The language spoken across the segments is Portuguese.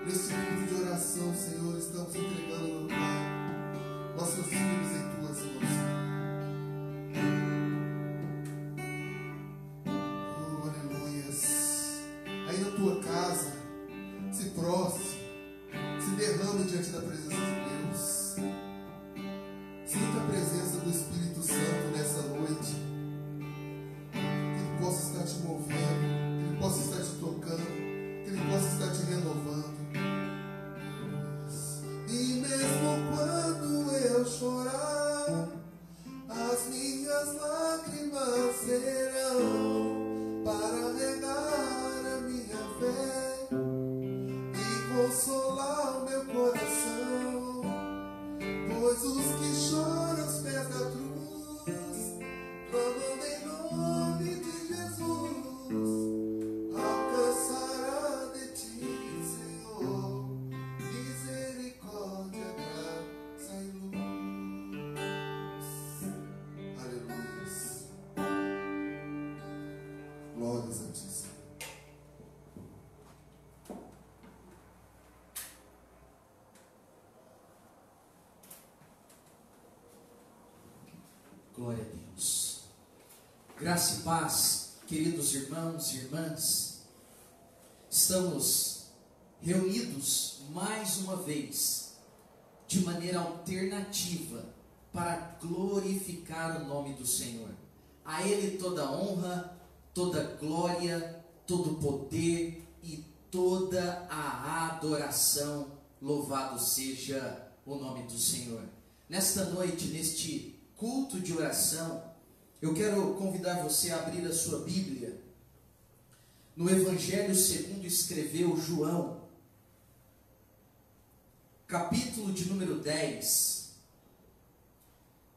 Nesse culto de oração, Senhor, estamos entregando, meu Pai, nossos filhos em tuas mãos. Oh, aleluias. Aí na tua casa, se prostre, se derrame diante da presença de Deus. Sinta a presença do Espírito Santo nessa noite. Que Ele possa estar te movendo, que Ele possa estar te tocando, que Ele possa estar te renovando. E mesmo quando eu chorar, as minhas lágrimas serão para regar a minha fé e consolar o meu coração. Pois os que choram aos pés da cruz clamam em nome de Jesus. Alcançará de ti, Senhor, misericórdia, graça e luz. Aleluia. Glórias a ti, Senhor. Glória a Deus. Graça e paz, queridos irmãos e irmãs. Estamos reunidos mais uma vez, de maneira alternativa, para glorificar o nome do Senhor. A Ele toda honra, toda glória, todo poder e toda a adoração. Louvado seja o nome do Senhor. Nesta noite, neste culto de oração, eu quero convidar você a abrir a sua Bíblia no Evangelho segundo escreveu João, capítulo de número 10.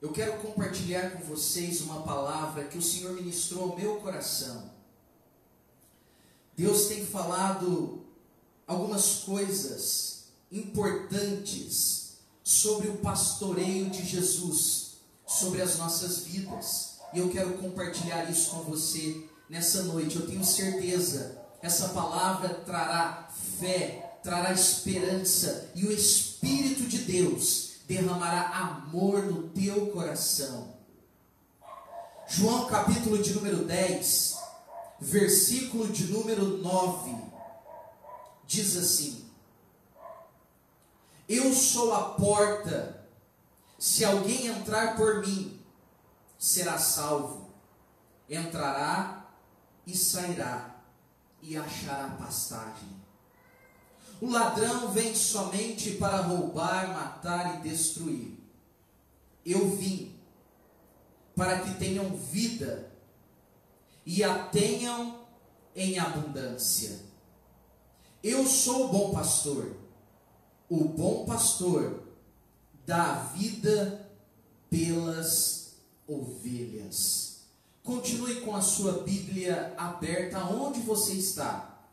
Eu quero compartilhar com vocês uma palavra que o Senhor ministrou ao meu coração. Deus tem falado algumas coisas importantes sobre o pastoreio de Jesus, sobre as nossas vidas, e eu quero compartilhar isso com você nessa noite. Eu tenho certeza, essa palavra trará fé, trará esperança, e o Espírito de Deus derramará amor no teu coração. João capítulo de número 10, versículo de número 9, diz assim: Eu sou a porta, se alguém entrar por mim, será salvo, entrará e sairá, e achará pastagem. O ladrão vem somente para roubar, matar e destruir. Eu vim para que tenham vida, e a tenham em abundância. Eu sou o bom pastor. O bom pastor dá a vida pelas ovelhas. Continue com a sua Bíblia aberta onde você está,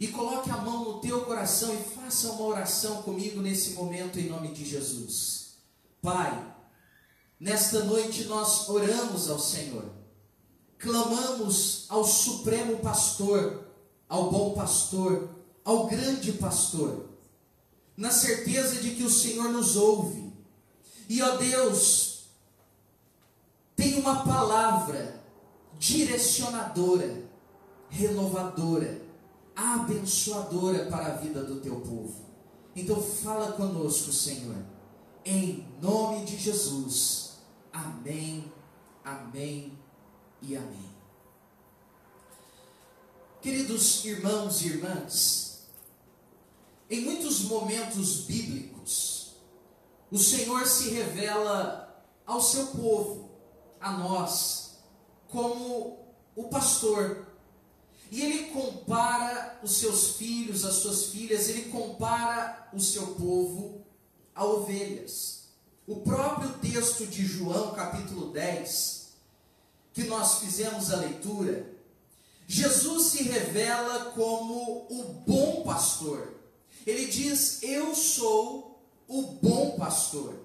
e coloque a mão no teu coração e faça uma oração comigo nesse momento em nome de Jesus. Pai, nesta noite nós oramos ao Senhor, clamamos ao supremo pastor, ao bom pastor, ao grande pastor, na certeza de que o Senhor nos ouve. E ó Deus, tem uma palavra direcionadora, renovadora, abençoadora para a vida do teu povo. Então fala conosco, Senhor, em nome de Jesus. Amém, amém e amém. Queridos irmãos e irmãs, em muitos momentos bíblicos, o Senhor se revela ao seu povo, a nós, como o pastor. E Ele compara os seus filhos, as suas filhas, Ele compara o seu povo a ovelhas. O próprio texto de João, capítulo 10, que nós fizemos a leitura, Jesus se revela como o bom pastor. Ele diz: eu sou o bom pastor.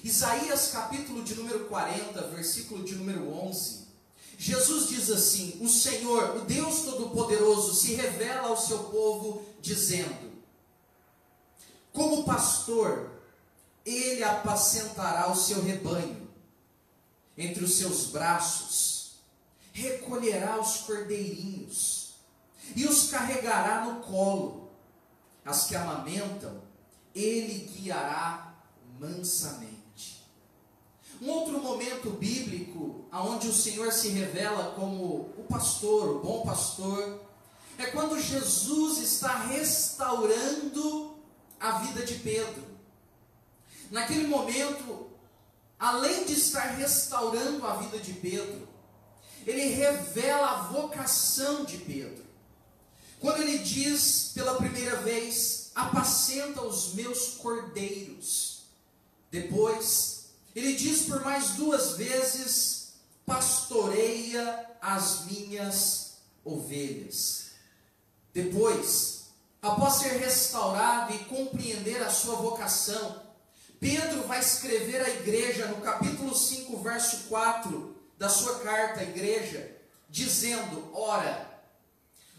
Isaías capítulo de número 40, versículo de número 11, Jesus diz assim: o Senhor, o Deus Todo-Poderoso, se revela ao seu povo dizendo: Como pastor, ele apacentará o seu rebanho. Entre os seus braços, recolherá os cordeirinhos e os carregará no colo. As que amamentam, ele guiará mansamente. Um outro momento bíblico, onde o Senhor se revela como o pastor, o bom pastor, é quando Jesus está restaurando a vida de Pedro. Naquele momento, além de estar restaurando a vida de Pedro, ele revela a vocação de Pedro. Quando ele diz pela primeira vez, apacenta os meus cordeiros. Depois, ele diz por mais 2 vezes, pastoreia as minhas ovelhas. Depois, após ser restaurado e compreender a sua vocação, Pedro vai escrever à igreja no capítulo 5, verso 4 da sua carta à igreja, dizendo: ora,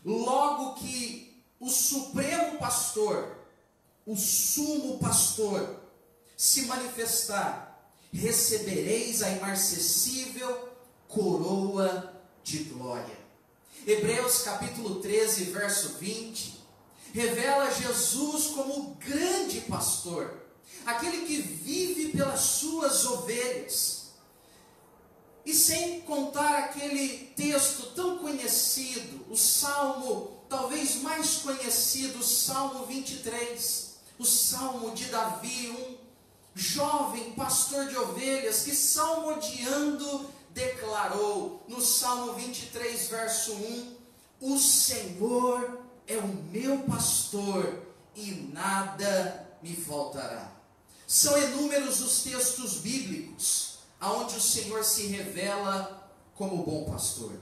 logo que o supremo pastor, o sumo pastor, se manifestar, recebereis a imarcessível coroa de glória. Hebreus capítulo 13, verso 20, revela Jesus como o grande pastor, aquele que vive pelas suas ovelhas. E sem contar aquele texto tão conhecido, o salmo talvez mais conhecido, o Salmo 23, o salmo de Davi, um jovem pastor de ovelhas que salmodiando declarou no Salmo 23, verso 1, o Senhor é o meu pastor e nada me faltará. São inúmeros os textos bíblicos aonde o Senhor se revela como bom pastor.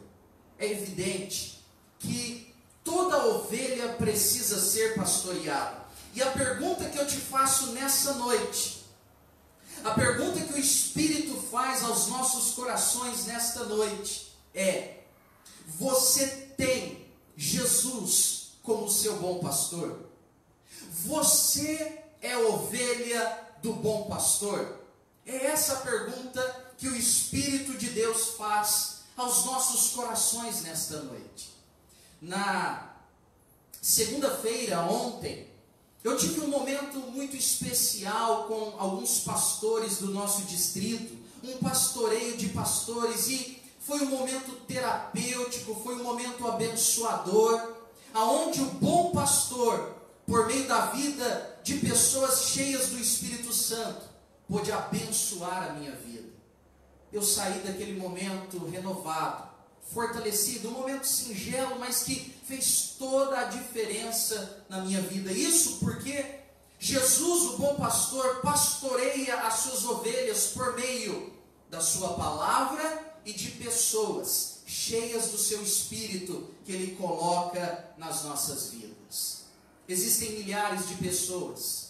É evidente que toda ovelha precisa ser pastoreada. E a pergunta que eu te faço nessa noite, a pergunta que o Espírito faz aos nossos corações nesta noite é: você tem Jesus como seu bom pastor? Você é ovelha do bom pastor? É essa a pergunta que o Espírito de Deus faz aos nossos corações nesta noite. Na segunda-feira, ontem, eu tive um momento muito especial com alguns pastores do nosso distrito, um pastoreio de pastores, e foi um momento terapêutico, foi um momento abençoador, aonde o bom pastor, por meio da vida de pessoas cheias do Espírito Santo, pôde abençoar a minha vida. Eu saí daquele momento renovado, fortalecido, um momento singelo, mas que fez toda a diferença na minha vida. Isso porque Jesus, o bom pastor, pastoreia as suas ovelhas por meio da sua palavra e de pessoas cheias do seu Espírito que Ele coloca nas nossas vidas. Existem milhares de pessoas,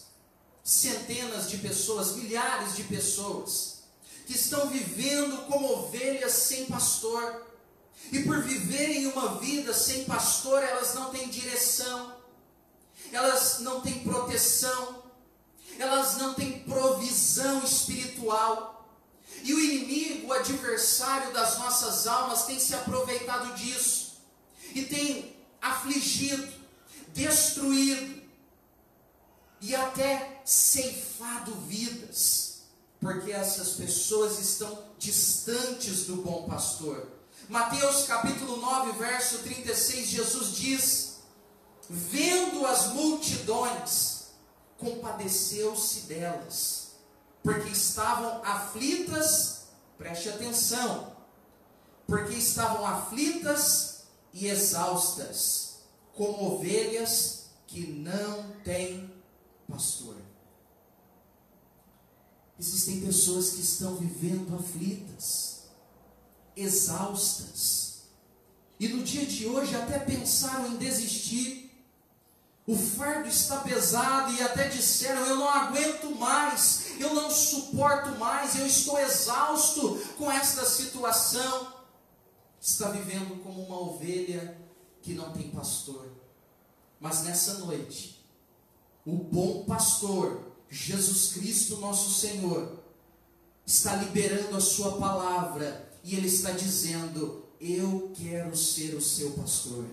centenas de pessoas, milhares de pessoas que estão vivendo como ovelhas sem pastor. E por viverem uma vida sem pastor, elas não têm direção, elas não têm proteção, elas não têm provisão espiritual. E o inimigo, o adversário das nossas almas, tem se aproveitado disso e tem afligido, destruído e até ceifado vidas, porque essas pessoas estão distantes do bom pastor. Mateus capítulo 9, verso 36, Jesus diz: vendo as multidões, compadeceu-se delas, porque estavam aflitas, preste atenção, porque estavam aflitas e exaustas, como ovelhas que não têm pastor. Existem pessoas que estão vivendo aflitas, exaustas, e no dia de hoje até pensaram em desistir. O fardo está pesado e até disseram: eu não aguento mais, eu não suporto mais, eu estou exausto com esta situação. Está vivendo como uma ovelha que não tem pastor. Mas nessa noite, o bom pastor, Jesus Cristo nosso Senhor, está liberando a sua palavra, e Ele está dizendo: eu quero ser o seu pastor,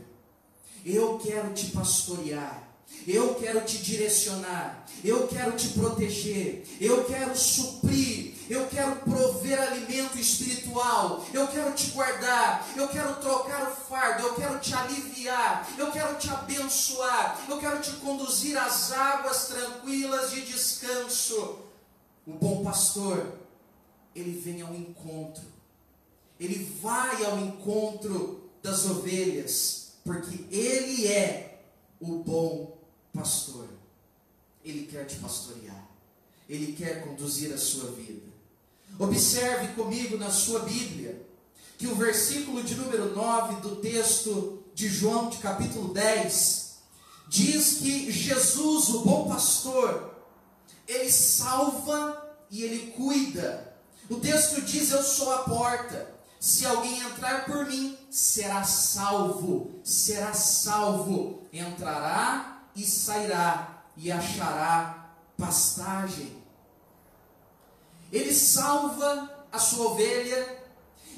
eu quero te pastorear, eu quero te direcionar, eu quero te proteger, eu quero suprir, eu quero prover alimento espiritual, eu quero te guardar, eu quero trocar o fardo, eu quero te aliviar, eu quero te abençoar, eu quero te conduzir às águas tranquilas de descanso. O bom pastor, ele vem ao encontro, ele vai ao encontro das ovelhas, porque ele é o bom pastor. Ele quer te pastorear, ele quer conduzir a sua vida. Observe comigo na sua Bíblia, que o versículo de número 9 do texto de João, de capítulo 10, diz que Jesus, o bom pastor, ele salva e ele cuida. O texto diz: eu sou a porta, se alguém entrar por mim, será salvo, entrará e sairá, e achará pastagem. Ele salva a sua ovelha,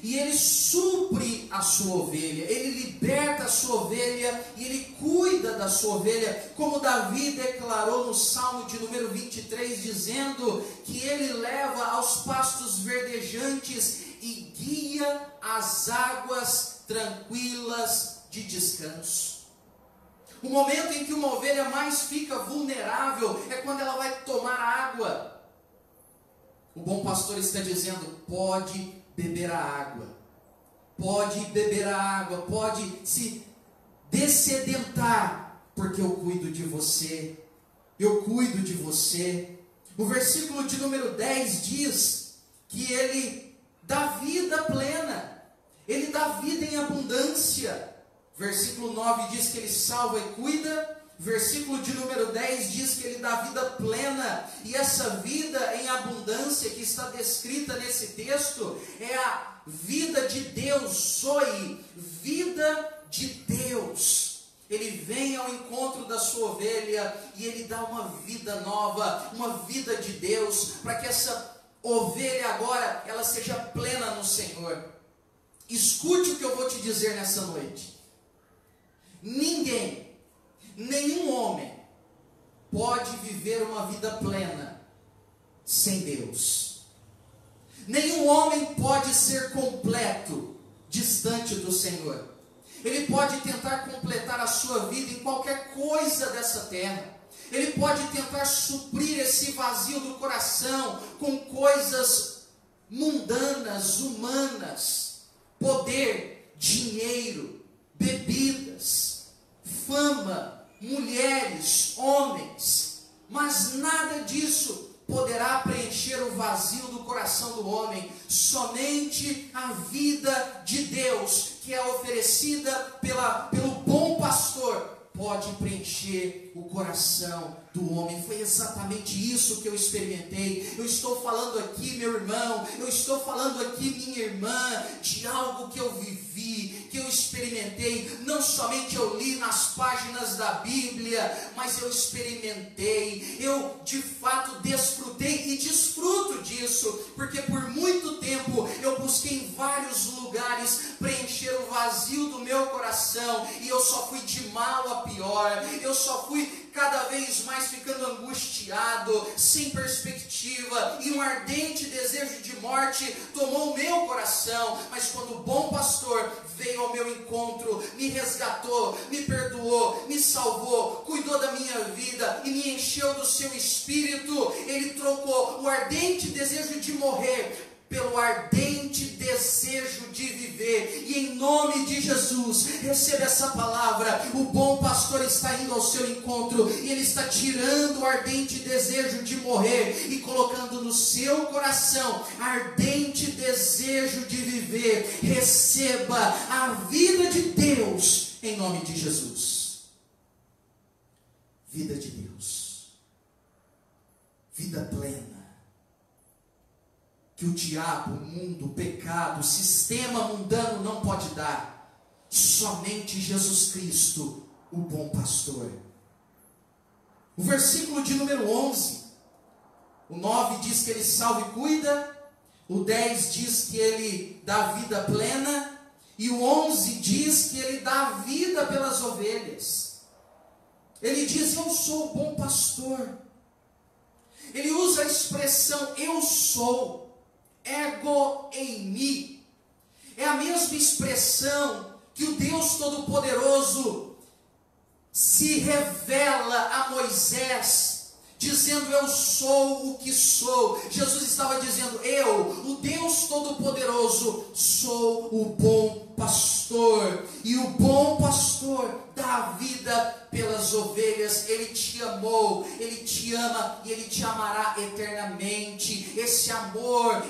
e ele supre a sua ovelha, ele liberta a sua ovelha, e ele cuida da sua ovelha, como Davi declarou no Salmo de número 23, dizendo que ele leva aos pastos verdejantes e guia as águas tranquilas de descanso. O momento em que uma ovelha mais fica vulnerável é quando ela vai tomar água. O bom pastor está dizendo: pode beber a água, pode beber a água, pode se dessedentar, porque eu cuido de você, eu cuido de você. O versículo de número 10 diz que ele dá vida plena, ele dá vida em abundância. Versículo 9 diz que ele salva e cuida. Versículo de número 10 diz que ele dá vida plena, e essa vida em abundância que está descrita nesse texto é a vida de Deus, zoe, vida de Deus. Ele vem ao encontro da sua ovelha e ele dá uma vida nova, uma vida de Deus, para que essa ovelha agora ela seja plena no Senhor. Escute o que eu vou te dizer nessa noite. Nenhum homem pode viver uma vida plena sem Deus. Nenhum homem pode ser completo distante do Senhor. Ele pode tentar completar a sua vida em qualquer coisa dessa terra. Ele pode tentar suprir esse vazio do coração com coisas mundanas, humanas, poder, dinheiro, bebidas, fama, mulheres, homens, mas nada disso poderá preencher o vazio do coração do homem. Somente a vida de Deus, que é oferecida pelo bom pastor, pode preencher o coração do homem. Foi exatamente isso que eu experimentei. Eu estou falando aqui, meu irmão, eu estou falando aqui, minha irmã, de algo que eu vivi, que eu experimentei. Não somente eu li nas páginas da Bíblia, mas eu experimentei, eu de fato desfrutei e desfruto disso, porque por muito tempo eu busquei em vários lugares preencher o vazio do meu coração, e eu só fui de mal a pior, eu só fui cada vez mais ficando angustiado, sem perspectiva, e um ardente desejo de morte tomou o meu coração. Mas quando o bom pastor veio ao meu encontro, me resgatou, me perdoou, me salvou, cuidou da minha vida e me encheu do seu espírito, ele trocou o ardente desejo de morrer pelo ardente desejo de viver. E em nome de Jesus, receba essa palavra. O bom pastor está indo ao seu encontro, e ele está tirando o ardente desejo de morrer e colocando no seu coração ardente desejo de viver. Receba a vida de Deus em nome de Jesus. Vida de Deus, vida plena, que o diabo, o mundo, o pecado, o sistema mundano não pode dar. Somente Jesus Cristo, o bom pastor. O versículo de número 11, o 9 diz que ele salva e cuida, o 10 diz que ele dá vida plena, e o 11 diz que ele dá vida pelas ovelhas. Ele diz: eu sou o bom pastor. Ele usa a expressão eu sou, ego eimi. É a mesma expressão que o Deus Todo-Poderoso se revela a Moisés, dizendo: eu sou o que sou. Jesus estava dizendo: eu, o Deus Todo-Poderoso, sou o bom pastor. E o bom pastor dá a vida pelas ovelhas. Ele te amou, ele te ama e ele te amará eternamente. Esse amor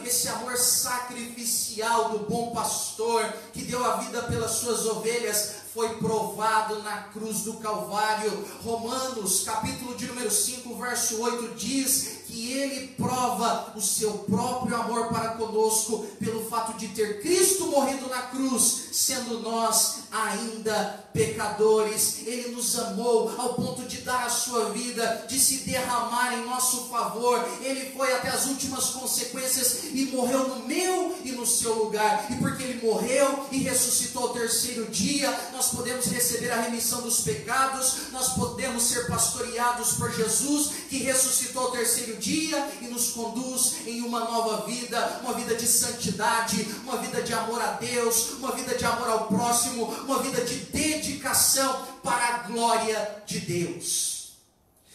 sacrificial do bom pastor, que deu a vida pelas suas ovelhas, foi provado na cruz do Calvário. Romanos, capítulo de número 5, verso 8, diz que ele prova o seu próprio amor para conosco, pelo fato de ter Cristo morrido na cruz, sendo nós ainda pecadores. Ele nos amou ao ponto de dar a sua vida, de se derramar em nosso favor. Ele foi até as últimas consequências e morreu no meu e no seu lugar. E porque ele morreu e ressuscitou ao terceiro dia, nós podemos receber a remissão dos pecados, nós podemos ser pastoreados por Jesus, que ressuscitou ao terceiro dia e nos conduz em uma nova vida, uma vida de santidade, uma vida de amor a Deus, uma vida de amor ao próximo, uma vida de dedicação para a glória de Deus.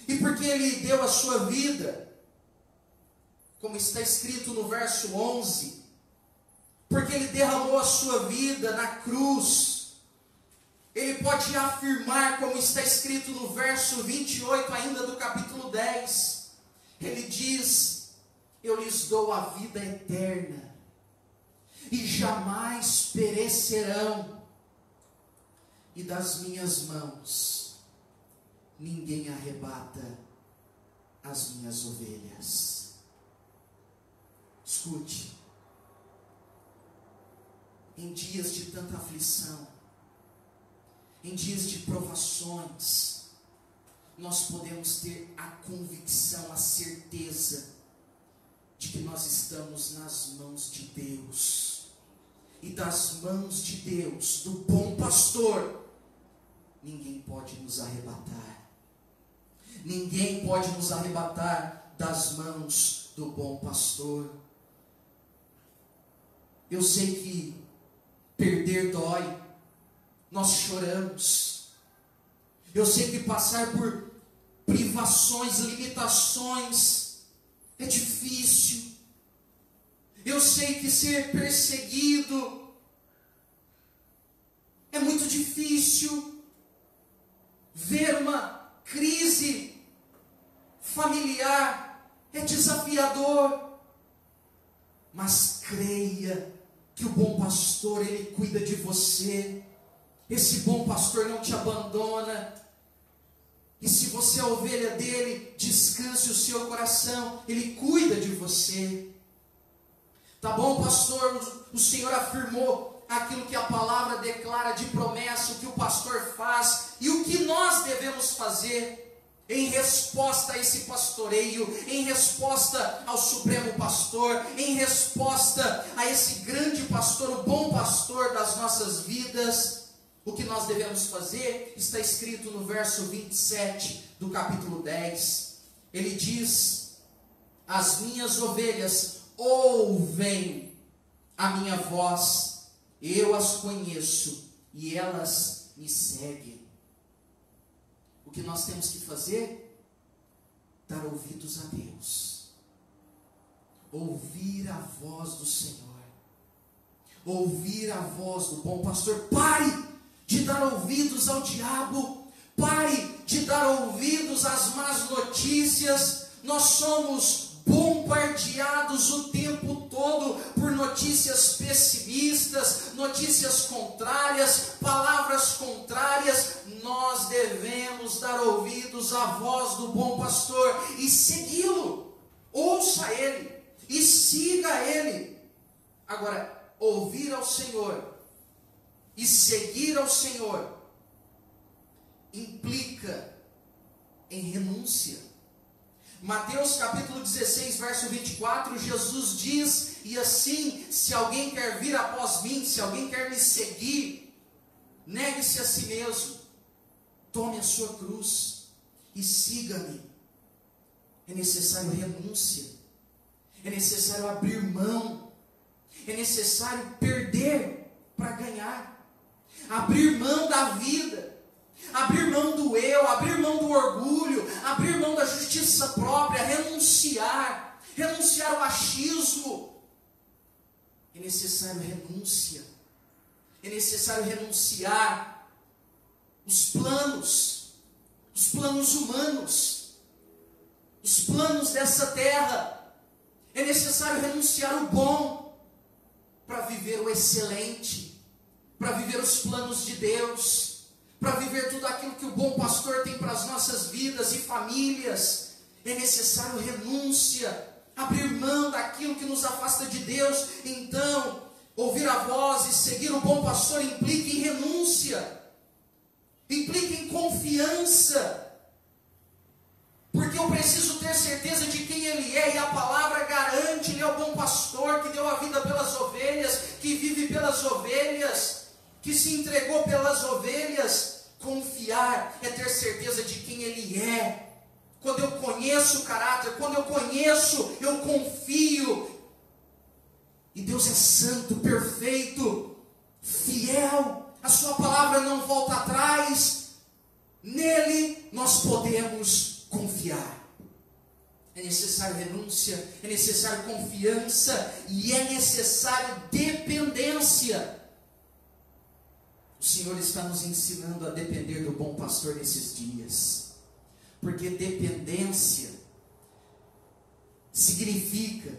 E porque ele deu a sua vida, como está escrito no verso 11, porque ele derramou a sua vida na cruz, ele pode afirmar, como está escrito no verso 28 ainda do capítulo 10, ele diz: eu lhes dou a vida eterna, e jamais perecerão, e das minhas mãos ninguém arrebata as minhas ovelhas. Escute, em dias de tanta aflição, em dias de provações, nós podemos ter a convicção, a certeza de que nós estamos nas mãos de Deus. E das mãos de Deus, do bom pastor, ninguém pode nos arrebatar. Ninguém pode nos arrebatar das mãos do bom pastor. Eu sei que perder dói, nós choramos. Eu sei que passar por privações, limitações é difícil. Eu sei que ser perseguido é muito difícil. Ver uma crise familiar é desafiador. Mas creia que o bom pastor, ele cuida de você. Esse bom pastor não te abandona. E se você é ovelha dele, descanse o seu coração. Ele cuida de você. Tá bom, pastor? O Senhor afirmou aquilo que a palavra declara de promessa, o que o pastor faz e o que nós devemos fazer em resposta a esse pastoreio, em resposta ao Supremo Pastor, em resposta a esse grande pastor, o bom pastor das nossas vidas. O que nós devemos fazer está escrito no verso 27 do capítulo 10. Ele diz: as minhas ovelhas ouvem a minha voz, eu as conheço e elas me seguem. O que nós temos que fazer? Dar ouvidos a Deus, ouvir a voz do Senhor, ouvir a voz do bom pastor. Pare de dar ouvidos ao diabo, pare de dar ouvidos às más notícias. Nós somos bombardeados o tempo todo por notícias pessimistas, notícias contrárias, palavras contrárias. Nós devemos dar ouvidos à voz do bom pastor e segui-lo. Ouça ele e siga ele. Agora, ouvir ao Senhor e seguir ao Senhor implica em renúncia. Mateus capítulo 16, verso 24, Jesus diz: e assim, se alguém quer vir após mim, se alguém quer me seguir, negue-se a si mesmo, tome a sua cruz e siga-me. É necessário renúncia, é necessário abrir mão, é necessário perder para ganhar, abrir mão da vida, abrir mão do eu, abrir mão do orgulho, abrir mão da justiça própria, renunciar ao achismo. É necessário renúncia, é necessário renunciar os planos humanos, os planos dessa terra. É necessário renunciar o bom para viver o excelente, para viver os planos de Deus, para viver tudo aquilo que o bom pastor tem para as nossas vidas e famílias. É necessário renúncia, abrir mão daquilo que nos afasta de Deus. Então, ouvir a voz e seguir o bom pastor implica em renúncia, implica em confiança, porque eu preciso ter certeza de quem Ele é, e a palavra garante: Ele é o bom pastor que deu a vida pelas ovelhas, que vive pelas ovelhas, que se entregou pelas ovelhas. Confiar é ter certeza de quem Ele é. Quando eu conheço o caráter, quando eu conheço, eu confio. E Deus é santo, perfeito, fiel. A sua palavra não volta atrás. Nele nós podemos confiar. É necessário renúncia, é necessário confiança e é necessário dependência. O Senhor está nos ensinando a depender do bom pastor nesses dias, porque dependência significa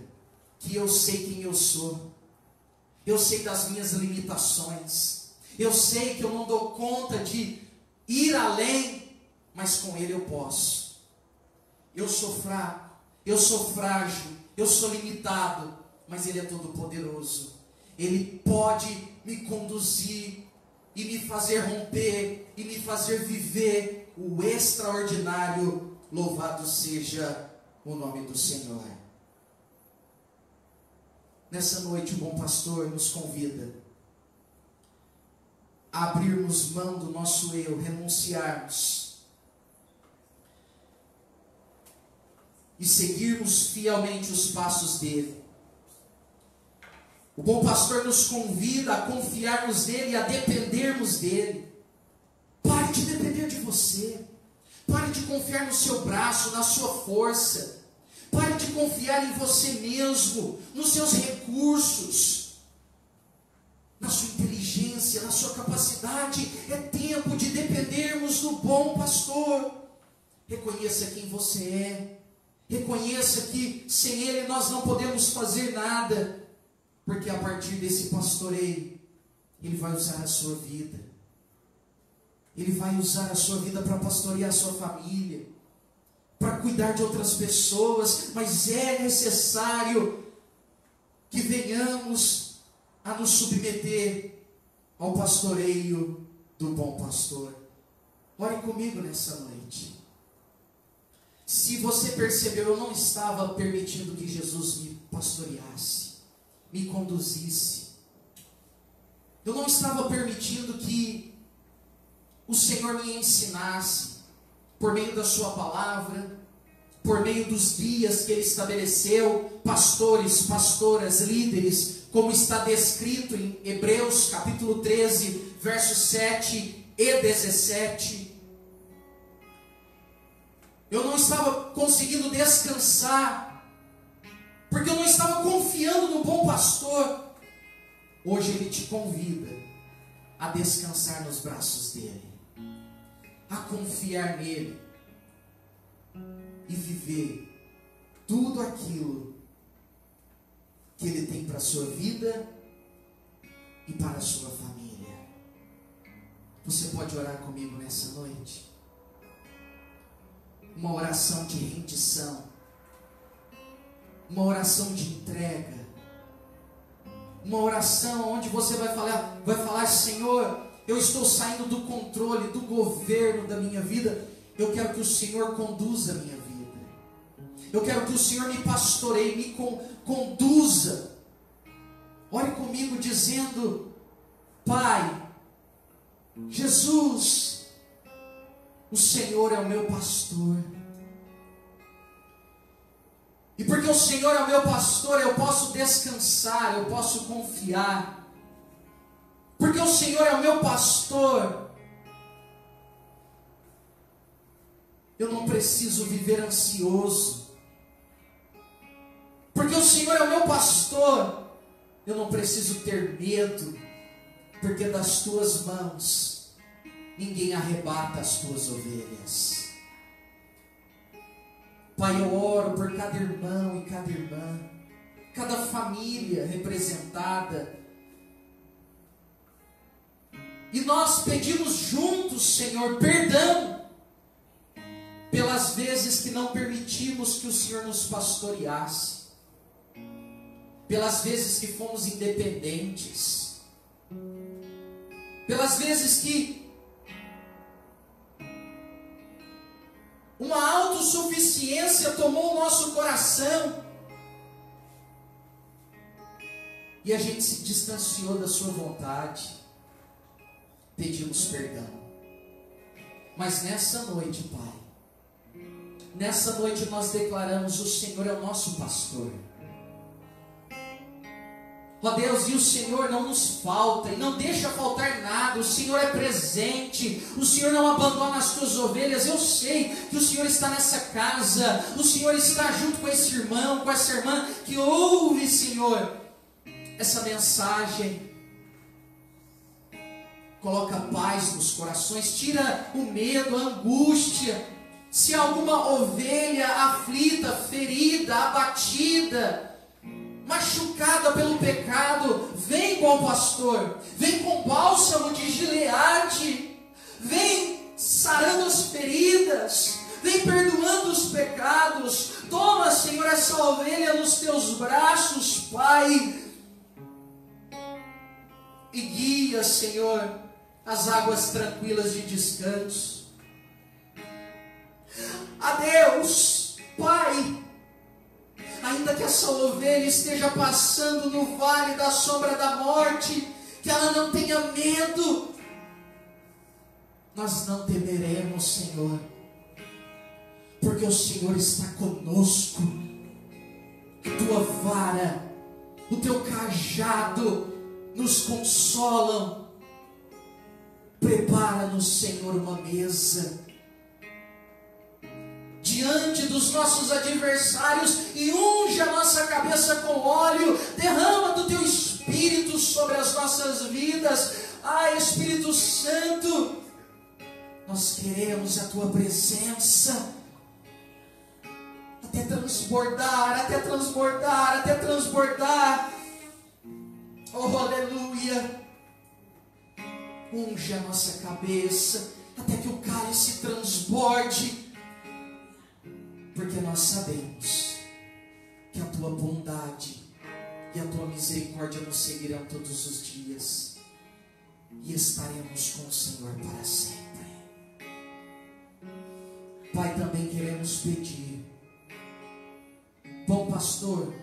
que eu sei quem eu sou, eu sei das minhas limitações, eu sei que eu não dou conta de ir além, mas com Ele eu posso. Eu sou fraco, eu sou frágil, eu sou limitado, mas Ele é todo poderoso. Ele pode me conduzir e me fazer romper, e me fazer viver o extraordinário. Louvado seja o nome do Senhor. Nessa noite o bom pastor nos convida a abrirmos mão do nosso eu, renunciarmos e seguirmos fielmente os passos dele. O bom pastor nos convida a confiarmos nele e a dependermos dele. Pare de depender de você. Pare de confiar no seu braço, na sua força. Pare de confiar em você mesmo, nos seus recursos, na sua inteligência, na sua capacidade. É tempo de dependermos do bom pastor. Reconheça quem você é. Reconheça que sem ele nós não podemos fazer nada. Porque a partir desse pastoreio, Ele vai usar a sua vida. Ele vai usar a sua vida para pastorear a sua família, para cuidar de outras pessoas. Mas é necessário que venhamos a nos submeter ao pastoreio do bom pastor. Ore comigo nessa noite. Se você percebeu, eu não estava permitindo que Jesus me pastoreasse, me conduzisse. Eu não estava permitindo que o Senhor me ensinasse por meio da sua palavra, por meio dos guias que Ele estabeleceu, pastores, pastoras, líderes, como está descrito em Hebreus capítulo 13, versos 7 e 17. Eu não estava conseguindo descansar, porque eu não estava confiando no bom pastor. Hoje Ele te convida a descansar nos braços dEle, a confiar nele e viver tudo aquilo que Ele tem para a sua vida e para a sua família. Você pode orar comigo nessa noite? Uma oração de rendição, uma oração de entrega, uma oração onde você vai falar: Senhor, eu estou saindo do controle, do governo da minha vida, Eu quero que o Senhor conduza a minha vida. Eu quero que o Senhor me pastoreie, me conduza. Ore comigo dizendo: Pai, Jesus, o Senhor é o meu pastor. E porque o Senhor é o meu pastor, eu posso descansar, eu posso confiar. Porque o Senhor é o meu pastor, eu não preciso viver ansioso. Porque o Senhor é o meu pastor, eu não preciso ter medo. Porque das tuas mãos ninguém arrebata as tuas ovelhas. Pai, eu oro por cada irmão e cada irmã, cada família representada. E nós pedimos juntos, Senhor, perdão pelas vezes que não permitimos que o Senhor nos pastoreasse, pelas vezes que fomos independentes, pelas vezes que uma autossuficiência tomou o nosso coração e a gente se distanciou da sua vontade. Pedimos perdão. Mas nessa noite, Pai, nessa noite nós declaramos: o Senhor é o nosso pastor. Ó Deus, e o Senhor não nos falta, e não deixa faltar nada. O Senhor é presente, o Senhor não abandona as tuas ovelhas. Eu sei que o Senhor está nessa casa, o Senhor está junto com esse irmão, com essa irmã que ouve, Senhor, essa mensagem. Coloca paz nos corações, tira o medo, a angústia. Se há alguma ovelha aflita, ferida, abatida, machucada pelo pecado, vem, bom pastor, vem com bálsamo de Gileade, vem sarando as feridas, vem perdoando os pecados. Toma, Senhor, essa ovelha nos teus braços, Pai, e guia, Senhor, as águas tranquilas de descanso. Adeus, Pai. Ainda que essa ovelha esteja passando no vale da sombra da morte, que ela não tenha medo. Nós não temeremos, Senhor, porque o Senhor está conosco. A tua vara, o teu cajado nos consolam. Prepara-nos, Senhor, uma mesa diante dos nossos adversários e unge a nossa cabeça com óleo. Derrama do teu Espírito sobre as nossas vidas. Espírito Santo, nós queremos a tua presença até transbordar, até transbordar, até transbordar. Oh, aleluia. Unge a nossa cabeça até que o cálice transborde. Porque nós sabemos que a tua bondade e a tua misericórdia nos seguirão todos os dias, e estaremos com o Senhor para sempre. Pai, também queremos pedir, bom pastor,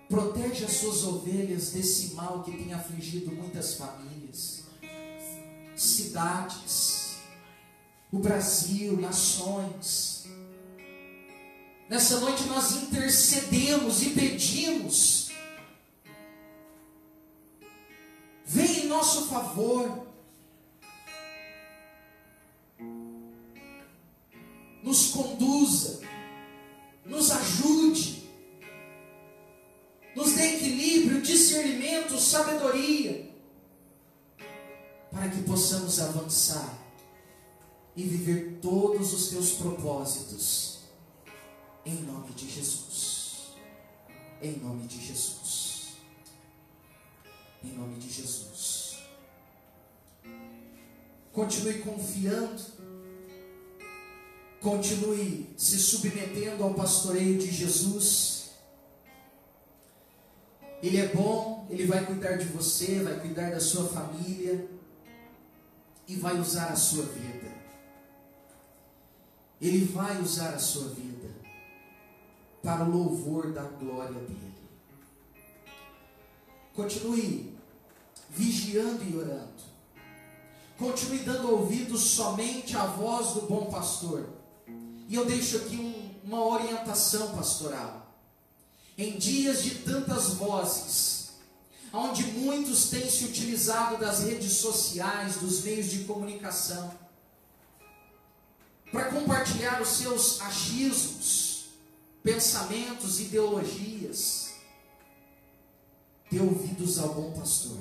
protege as suas ovelhas desse mal que tem afligido muitas famílias, cidades, o Brasil, nações. Nessa noite nós intercedemos e pedimos: vem em nosso favor, nos conduza, nos ajude, nos dê equilíbrio, discernimento, sabedoria, para que possamos avançar e viver todos os teus propósitos. Em nome de Jesus. Em nome de Jesus. Em nome de Jesus. Continue confiando. Continue se submetendo ao pastoreio de Jesus. Ele é bom, Ele vai cuidar de você, vai cuidar da sua família e vai usar a sua vida. Ele vai usar a sua vida para o louvor da glória dele. Continue vigiando e orando. Continue dando ouvidos somente à voz do bom pastor. E eu deixo aqui uma orientação pastoral. Em dias de tantas vozes, onde muitos têm se utilizado das redes sociais, dos meios de comunicação, para compartilhar os seus achismos, pensamentos, ideologias, dê ouvidos ao bom pastor.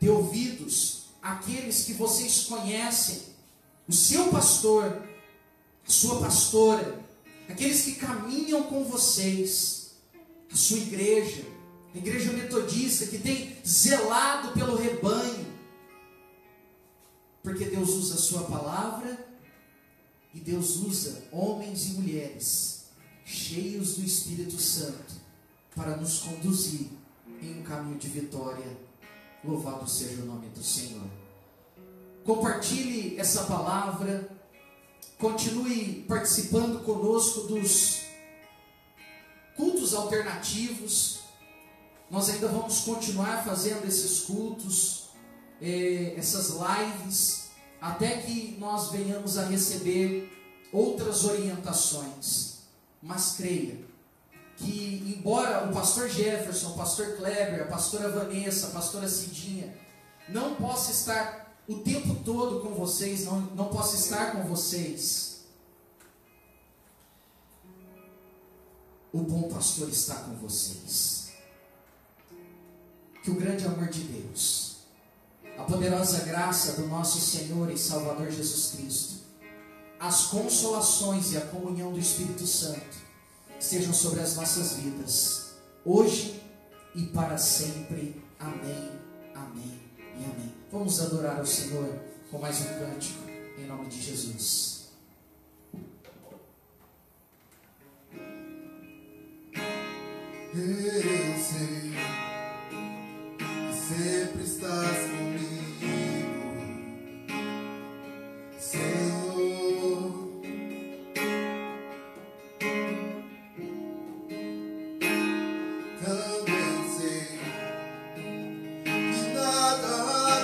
Dê ouvidos àqueles que vocês conhecem, o seu pastor, a sua pastora, aqueles que caminham com vocês, a sua igreja, a igreja metodista que tem zelado pelo rebanho, porque Deus usa a sua palavra e Deus usa homens e mulheres cheios do Espírito Santo para nos conduzir em um caminho de vitória. Louvado seja o nome do Senhor. Compartilhe essa palavra, continue participando conosco dos cultos alternativos. Nós ainda vamos continuar fazendo esses cultos, essas lives, até que nós venhamos a receber outras orientações. Mas creia que, embora o pastor Jefferson, o pastor Kleber, a pastora Vanessa, a pastora Cidinha não possa estar o tempo todo com vocês, não possa estar com vocês, o bom pastor está com vocês. Que o grande amor de Deus, a poderosa graça do nosso Senhor e Salvador Jesus Cristo, as consolações e a comunhão do Espírito Santo estejam sobre as nossas vidas, hoje e para sempre. Amém, amém e amém. Vamos adorar ao Senhor com mais um cântico, em nome de Jesus. Eu sei que sempre estás comigo, Senhor. Também sei que nada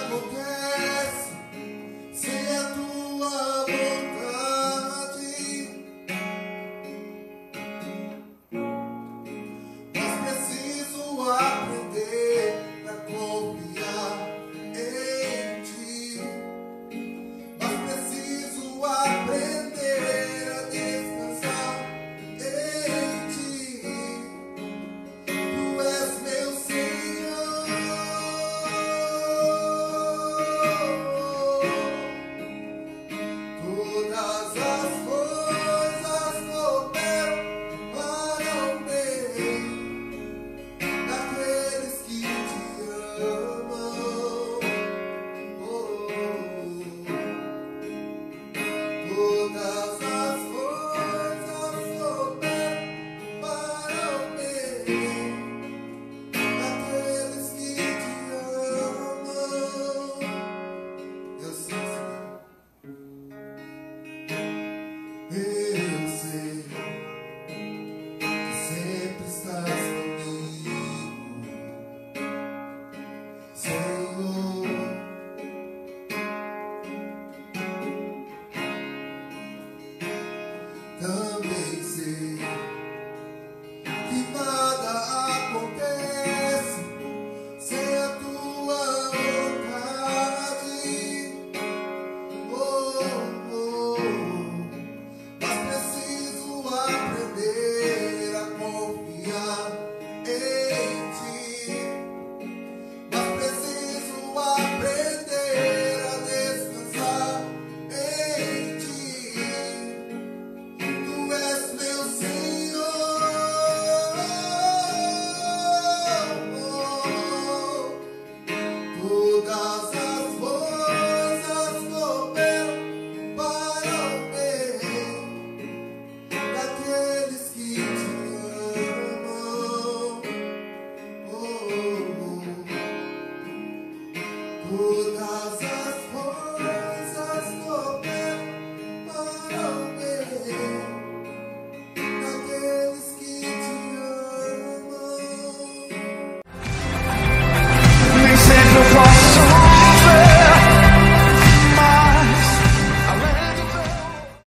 acontece sem a tua vontade. Mas preciso aprender a confiar em ti. Mas preciso aprender a descansar em ti. Tu és meu Senhor. Todas as coisas cooperam para o bem daqueles que te amam. Todas as coisas cooperam para o bem daqueles que te amam. Eu sei, Senhor. Eu sei que sempre estás comigo, Senhor. Também sei